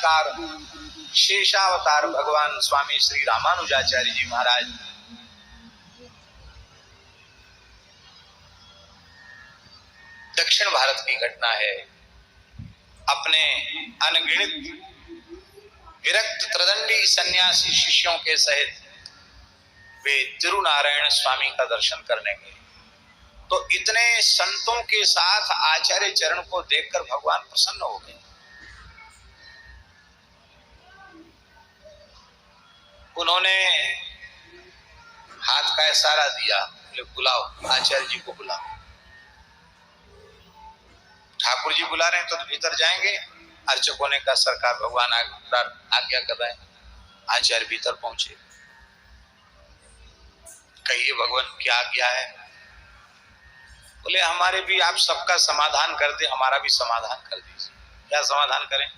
निराकार शेषावतार भगवान स्वामी श्री रामानुजाचार्य जी महाराज दक्षिण भारत की घटना है। अपने अनगिनत विरक्त त्रिदंडी सन्यासी शिष्यों के सहित वे तिरुनारायण स्वामी का दर्शन करने गए, तो इतने संतों के साथ आचार्य चरण को देखकर भगवान प्रसन्न हो गए। उन्होंने हाथ का इशारा दिया, बुलाओ आचार्य जी को बुलाओ। ठाकुर जी बुला रहे हैं तो भीतर जाएंगे। अर्चकों ने कहा सरकार भगवान आज्ञा कर रहे हैं। आचार्य भीतर पहुंचे। कहिए भगवान क्या आज्ञा है? बोले हमारे भी आप सबका समाधान कर दे, हमारा भी समाधान कर दीजिए। क्या समाधान करें?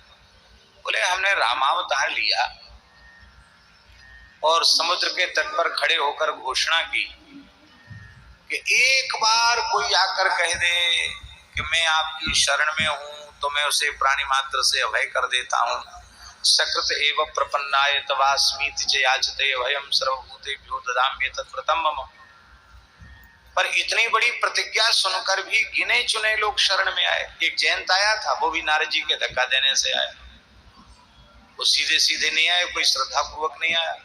बोले हमने रामावतार लिया और समुद्र के तट पर खड़े होकर घोषणा की कि एक बार कोई आकर कह दे कि मैं आपकी शरण में हूं तो मैं उसे प्राणी मात्र से अभय कर देता हूं। सकृत एव प्रपन्नाय तवास्मीति च याचते अभयं सर्वभूतेभ्यो ददाम्य तत्व्रतं मम। पर इतनी बड़ी प्रतिज्ञा सुनकर भी गिने चुने लोग शरण में आए। एक जयंत आया था, वो भी नारद जी के धक्का देने से आया। वो सीधे सीधे नहीं आए, कोई श्रद्धा पूर्वक नहीं आया।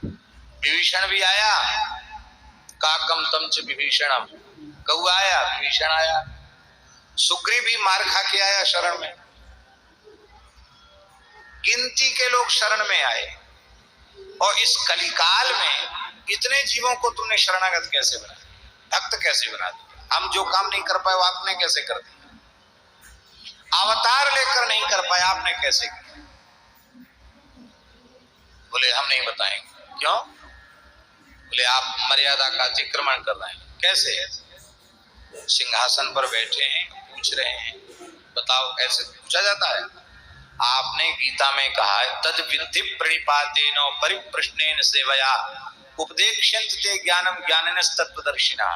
विभीषण भी आया, काकम तम च विभीषणम, कौ आया, विभीषण आया। सुग्रीव भी मार खा के आया शरण में। गिनती के लोग शरण में आए। और इस कलिकाल में इतने जीवों को तुमने शरणागत कैसे बनाया, भक्त कैसे बना दिया? हम जो काम नहीं कर पाए वो आपने कैसे कर दिया? अवतार लेकर नहीं कर पाए, आपने कैसे किया? बोले हम नहीं बताएंगे। क्यों? बोले आप मर्यादा का अतिक्रमण कर रहे हैं। कैसे? सिंहासन पर बैठे हैं, पूछ रहे हैं, बताओ कैसे पूछा जाता है? आपने गीता में कहा है तद विद्धि प्रणिपातेन परिप्रश्नेन सेवया उपदेक्ष्यन्त ते ज्ञानम ज्ञानिनस्तत्वदर्शिना।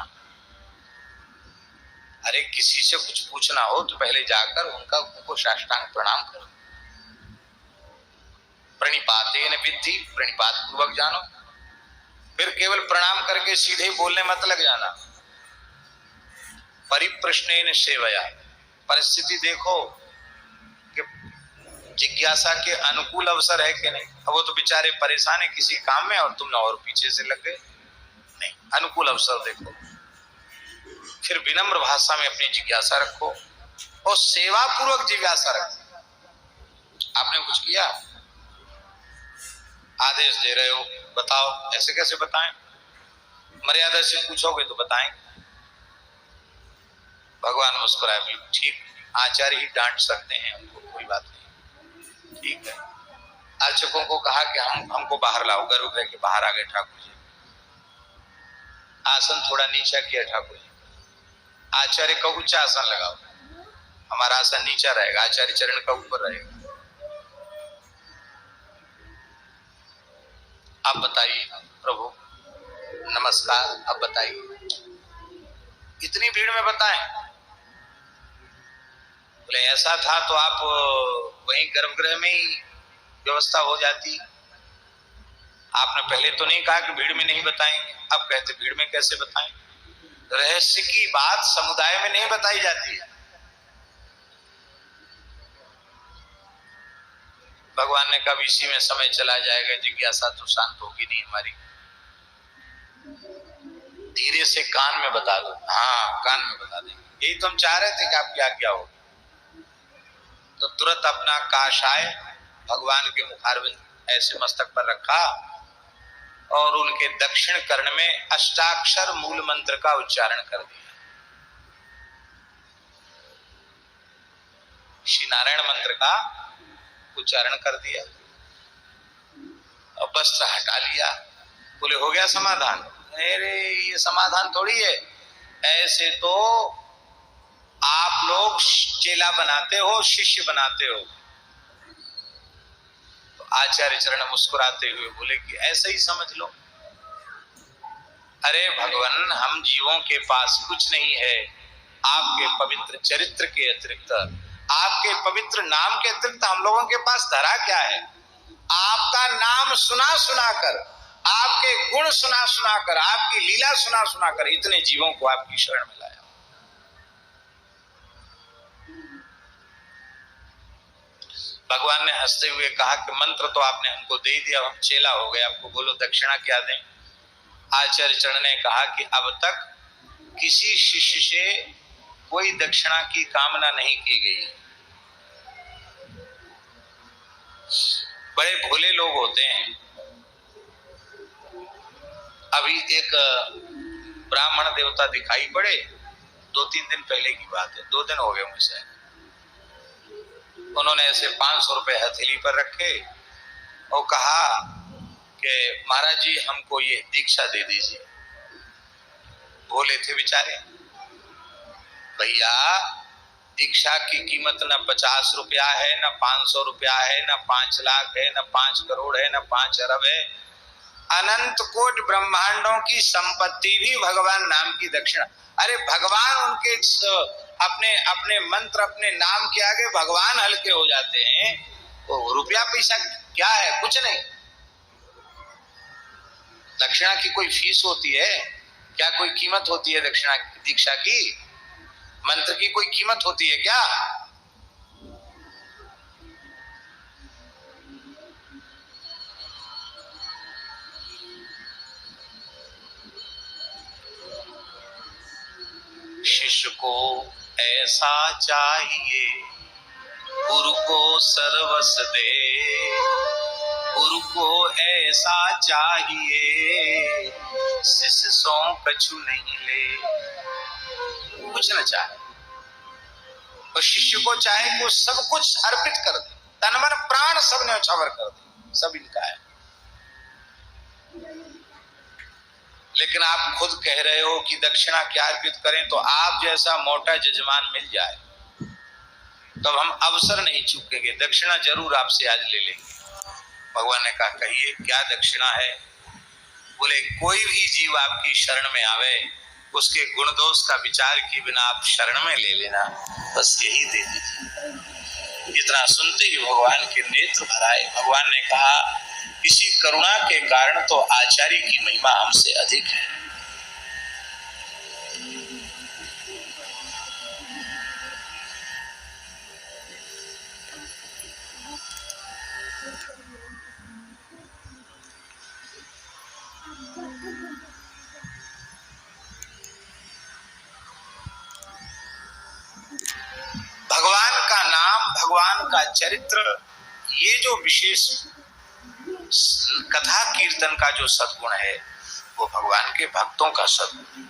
अरे किसी से कुछ पूछना हो तो पहले जाकर उनको साष्टांग प्रणाम करो। प्रणिपातेन विद्धि, प्रणिपात पूर्वक जानो। फिर केवल प्रणाम करके सीधे बोलने मत लग जाना। परिप्रश्नेन सेवया, परिस्थिति देखो कि जिज्ञासा के अनुकूल अवसर है कि नहीं। अब वो तो बेचारे परेशान है किसी काम में और तुमने और पीछे से लग गए। नहीं, अनुकूल अवसर देखो, फिर विनम्र भाषा में अपनी जिज्ञासा रखो और सेवा पूर्वक जिज्ञासा रखो। आपने कुछ किया, आदेश दे रहे हो, बताओ। ऐसे कैसे बताएं? मर्यादा से पूछोगे तो बताएं। भगवान मुस्कुराए, ठीक, आचार्य ही डांट सकते हैं उनको, कोई बात नहीं, ठीक है। अर्चकों को कहा कि हमको बाहर लाओ। गर्भ के बाहर आ गए ठाकुर जी। आसन थोड़ा नीचा किया ठाकुर जी। आचार्य का ऊंचा आसन लगाओ, हमारा आसन नीचा रहेगा, आचार्य चरण का ऊपर रहेगा। आप बताइए प्रभु, नमस्कार, अब बताइए। इतनी भीड़ में बताएं? बोले ऐसा था तो आप वहीं गर्भगृह में ही व्यवस्था हो जाती। आपने पहले तो नहीं कहा कि भीड़ में नहीं बताएंगे, अब कहते भीड़ में कैसे बताएं? रहस्य की बात समुदाय में नहीं बताई जाती है। भगवान ने कहा इसी में समय चला जाएगा, जिज्ञासा तो शांत होगी नहीं हमारी। धीरे से कान में बता दो। हाँ, कान में बता देंगे। यही तो हम चाह रहे थे कि आपकी आज्ञा हो। तो तुरंत अपना काशाय भगवान के मुखारविंद ऐसे मस्तक पर रखा और उनके दक्षिण कर्ण में अष्टाक्षर मूल मंत्र का उच्चारण कर दिया। श्री नारायण मंत्र का उच्चारण कर दिया और वस्त्र हटा लिया। बोले हो गया समाधान? अरे ये समाधान थोड़ी है, ऐसे तो आप लोग चेला बनाते हो, शिष्य बनाते हो। तो आचार्य चरण मुस्कुराते हुए बोले कि ऐसे ही समझ लो। अरे भगवान, हम जीवों के पास कुछ नहीं है, आपके पवित्र चरित्र के अतिरिक्त आपके पवित्र नाम के अतिरिक्त हम लोगों के पास धरा क्या है? आपका नाम सुना सुनाकर, आपके गुण सुना सुनाकर, आपकी लीला सुना सुनाकर इतने जीवों को आपकी शरण में लाया। भगवान ने हंसते हुए कहा कि मंत्र तो आपने हमको दे दिया, हम चेला हो गए, आपको बोलो दक्षिणा क्या दें? आचार्य चरण ने कहा कि अब तक किसी शिष्य से कोई दक्षिणा की कामना नहीं की गई। बड़े भोले लोग होते हैं। अभी एक ब्राह्मण देवता दिखाई पड़े, 2-3 दिन पहले की बात है, 2 दिन हो गए मुझसे। उन्होंने ऐसे 500 रुपए हथेली पर रखे और कहा कि महाराज जी हमको ये दीक्षा दे दीजिए। भोले थे बेचारे। भैया दीक्षा की कीमत न 50 रुपया है, न 500 रुपया है, न 5 लाख है, न 5 करोड़ है, न 5 अरब है। अनंत कोटि ब्रह्मांडों की संपत्ति भी भगवान नाम की दक्षिणा। अरे भगवान उनके अपने अपने मंत्र, अपने नाम के आगे भगवान हल्के हो जाते हैं। तो रुपया पैसा क्या है? कुछ नहीं। दक्षिणा की कोई फीस होती है क्या? कोई कीमत होती है दक्षिणा दीक्षा की? मंत्र की कोई कीमत होती है क्या? शिष्य को ऐसा चाहिए, गुरु को सर्वस्व दे। गुरु को ऐसा चाहिए, शिष्य सो कछु नहीं ले। कुछ न चाहे और शिष्य को चाहे कि वो सब कुछ अर्पित कर दे, तन मन प्राण सब न्यौछावर कर दे, सब इनका है। लेकिन आप खुद कह रहे हो कि दक्षिणा क्या अर्पित करें, तो आप जैसा मोटा जजमान मिल जाए तब हम अवसर नहीं चूकेंगे, दक्षिणा जरूर आपसे आज ले लेंगे। भगवान ने कहा कहिए क्या दक्षिणा है? बोले कोई भी जीव आपकी शरण में आवे, उसके गुण दोष का विचार किए बिना आप शरण में ले लेना, बस यही दे दीजिए। इतना सुनते ही भगवान के नेत्र भर आए। भगवान ने कहा इसी करुणा के कारण तो आचार्य की महिमा हमसे अधिक है। भगवान का नाम, भगवान का चरित्र, ये जो विशेष कथा कीर्तन का जो सद्गुण है वो भगवान के भक्तों का सद्गुण।